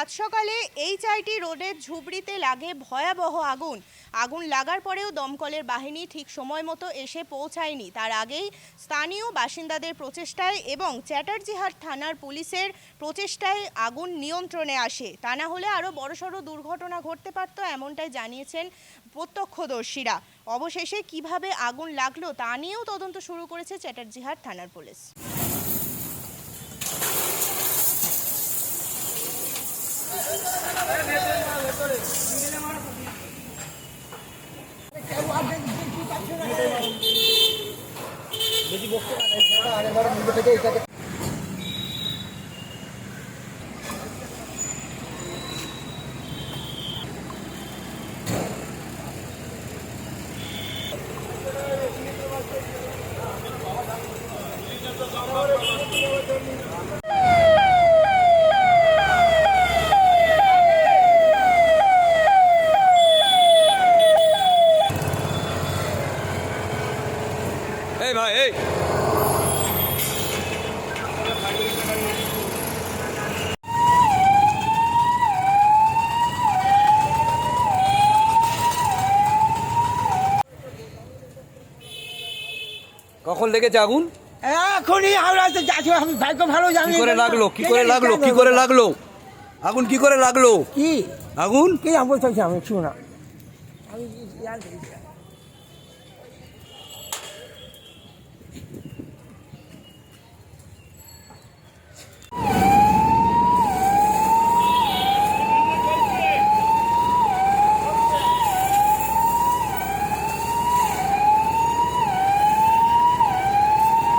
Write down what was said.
সাত সকালে এইচআইটি রোডের ঝুবড়িতে লাগে ভয়াবহ আগুন। আগুন লাগার পরেও দমকলের বাহিনী ঠিক সময় মতো এসে পৌঁছায়নি। তার আগেই স্থানীয় বাসিন্দাদের প্রচেষ্টায় এবং চ্যাটার্জিহাট থানার পুলিশের প্রচেষ্টায় আগুন নিয়ন্ত্রণে আসে। তা না হলে আরও বড়সড় দুর্ঘটনা ঘটতে পারত, এমনটাই জানিয়েছেন প্রত্যক্ষদর্শীরা। অবশেষে কিভাবে আগুন লাগলো তা নিয়েও তদন্ত শুরু করেছে চ্যাটার্জিহাট থানার পুলিশ। এই ভাই এই কখন লেগেছে আগুন? এখনই হাওড়াতে যাচ্ছি, আমি ভাগ্য ভালো জানি। কি করে লাগলো আগুন? কি করে লাগলো কি আগুন? কি আমি বলতে আমি শুনা আমি